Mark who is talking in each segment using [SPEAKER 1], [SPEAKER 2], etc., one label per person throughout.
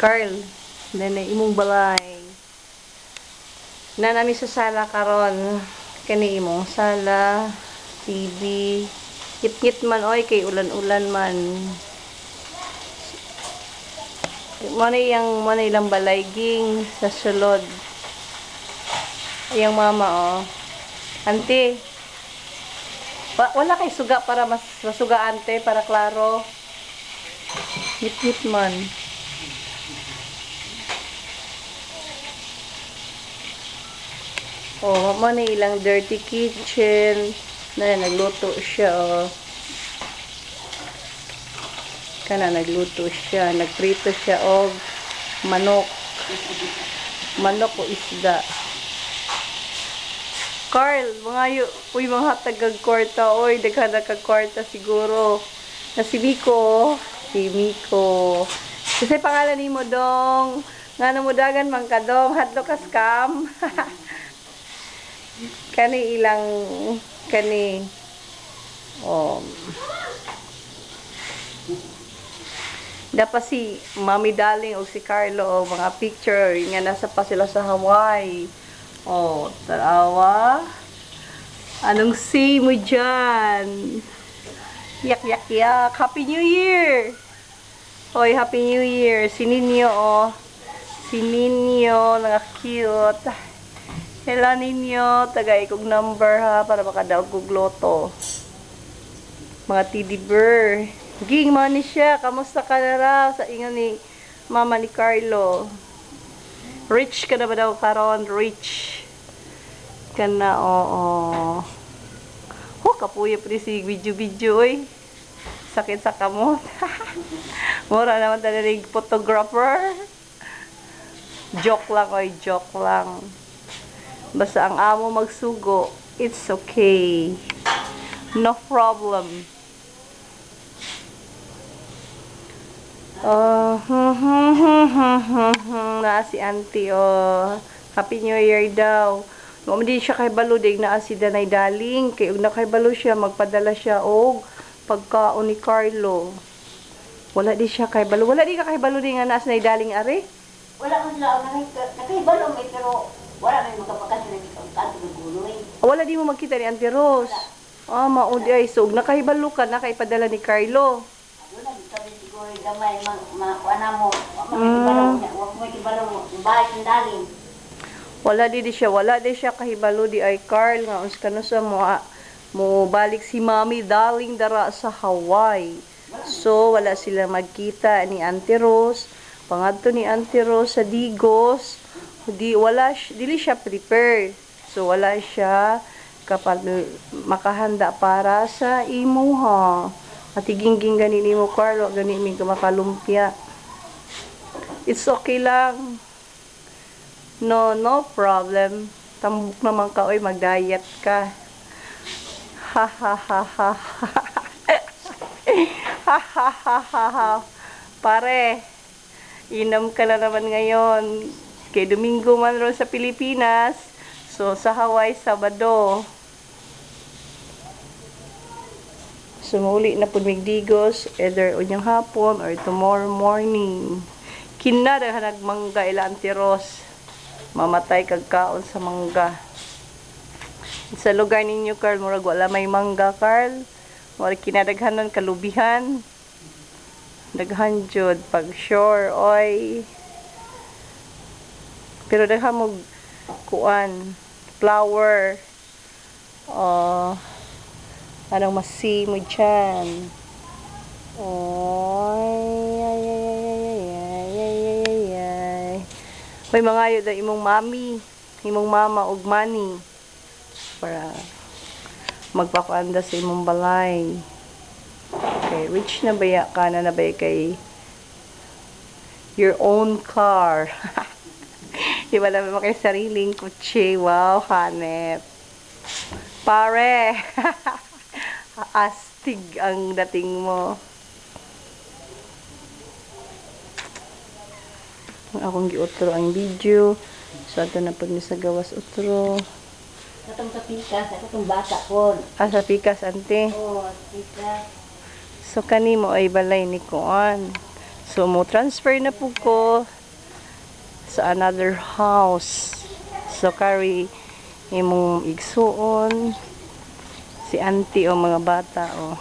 [SPEAKER 1] Carl, then imong balay. Na nami sa sala karon. Kani imong sala, TV. Ngit-ngit man oy kay ulan-ulan man. Manay lang balayging sa sulod. Yang mama oh. Ante. Wala kay suga para mas masuga ante para klaro. Ngit-ngit man. Oh, manay ilang dirty kitchen. Na nagluto siya oh. Kana nagluto siya, nagprito siya og manok. Manok o isda. Carl, mga tagag kwarta, oy, daghan na kag kwarta siguro. Na si Miko, Kasi pangalan ni mo dong, nga mo dagan man ka dong, hadlo ka scam. kani dapat si Mami Darling o si Carlo o mga picture nga nasa pa sila sa Hawaii. Oh, tarawa. Anong say mo dyan? Yak, yak, yak. Happy New Year! Hoy, Happy New Year. Si Ninyo, oh. Si Ninyo, naka-cute. Hello, Ninyo. Tagay kong number, ha, para makadaog kong loto. Mga teddy bear. Ging, money siya. Kamusta ka na raw sa inyo ni Mama ni Carlo? Rich ka na ba daw karon? Rich ka na, oo. Oh, kapuya pa si video-video, oy. Sakit sa kamot. Mura naman talagang photographer. Joke lang, oy. Joke lang. Basta ang amo magsugo, it's okay. No problem. Oh, na si auntie, oh. Happy New Year daw. Mo di siya kay balo dig na si Danay Daling kay ug na kay balo siya magpadala siya og pagkaon ni Carlo. Wala di siya kay balo. Wala di ka kay balo di nga nas Nay Daling are?
[SPEAKER 2] Wala man sila nakay balo may pero wala may magkapakas na kanto ng guloy.
[SPEAKER 1] Wala di mo magkita ni Auntie Rose. Ah, maudi ay so na kay balo ka na kay padala ni Carlo.
[SPEAKER 2] Wala di kami siguro gamay kuana mo. Wag mo kibalo mo. Bahay ng Daling.
[SPEAKER 1] Wala di siya kahibalo di ay Carl nga uns kano sa mo balik si Mami Darling dara sa Hawaii. So wala sila magkita ni Auntie Rose. Pangadto ni Auntie Rose sa Digos, dili siya prepare. So wala siya kapag makahanda para sa imo ha. Matiging gani nimo Carlo, gani mi makalumpia. It's okay lang. No problem. Tambok naman ka, oy, mag-diet ka. Ha ha ha ha ha ha ha ha. Pare, inom ka na naman ngayon. Kay Domingo man ron sa Pilipinas. So, sa Hawaii, Sabado. Sumuli na po migdigos, either unyang hapon or tomorrow morning. Kinada nagmangga ila Auntie Rose. Mamatay kag kaon sa mangga. Sa lugar ninyo, Carl, murag wala may mangga, Carl. Murag kinadaghanon kalubihan. Daghan jud pag sure, oy. Pero daghan mo kuan, flower. Anong masi mo dyan? May mga yun na imong mami, imong mama og mani para magpakuanda sa imong balay. Okay, rich na baya ka na nabay kay your own car. Di ba naman kay sariling kutsi? Wow, hanep. Pare, astig ang dating mo. Akong giutro ang video. So, ito na po niya sa gawas utro.
[SPEAKER 2] Katong sa pikas, katong bata po.
[SPEAKER 1] Sa pikas, ante.
[SPEAKER 2] Oo, pikas.
[SPEAKER 1] So, kani mo ay balay ni Kuan. So, mo transfer na po ko sa another house. So, kari imong igsuon si auntie o mga bata o.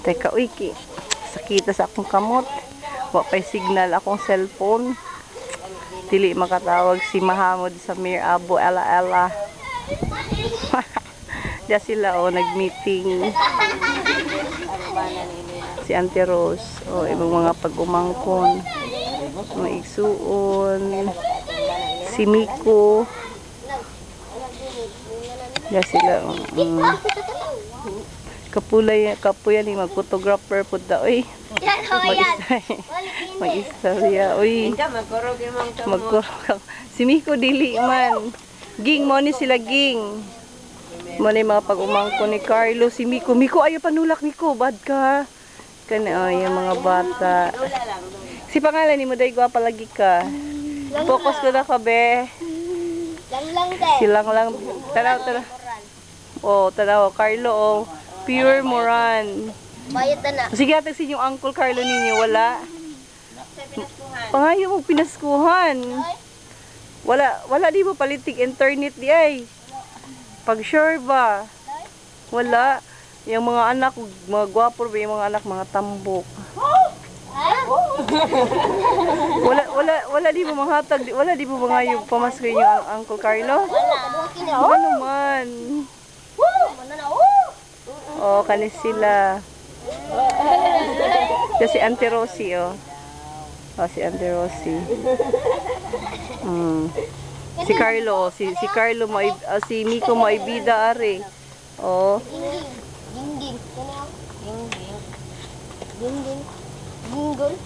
[SPEAKER 1] Teka, uy, sakita sa akong kamot. Wa pa'y signal akong cellphone. Dili makatawag si Mahamud sa Mir Abo Ella. Diya sila o nagmeeting. Si Auntie Rose o ibang mga pag-umangkon. Mga igsuon. Si Miko. Diya sila o. Kapuyan ni mag-photographer po da. Uy, mag-istorya. Uy, magkurog. Si Miko dili man. Ging, mo ni sila ging. Mo ni mga pag-umangko ni Carlo. Si Miko. Miko, ayaw panulak, Miko. Bad ka. Kana, yung mga bata. Si pangalan ni mo, dahi gwapa lagi ka. Focus ko na ka, be. Silang lang. Tanaw. Oh, tanaw. Carlo, oh. Pure Moran.
[SPEAKER 2] Bayad na.
[SPEAKER 1] Sige, atag sa inyong Uncle Carlo ninyo, wala? Pangayo mo pinaskuhan. Wala di mo palitig internet di ay. Pag sure ba? Wala. Yung mga anak, mga gwapo ba yung mga anak, mga tambok. Wala di mo manghatag, wala di mo mangayo pamasko yung Uncle Carlo? Ano man? Oh, kanis sila. Kasi Auntie Rosie, oh. Oh, si Auntie Rosie. Si Carlo, si Carlo mo, si Miko mo ibida are. Oh.
[SPEAKER 2] Gingging. Gingging.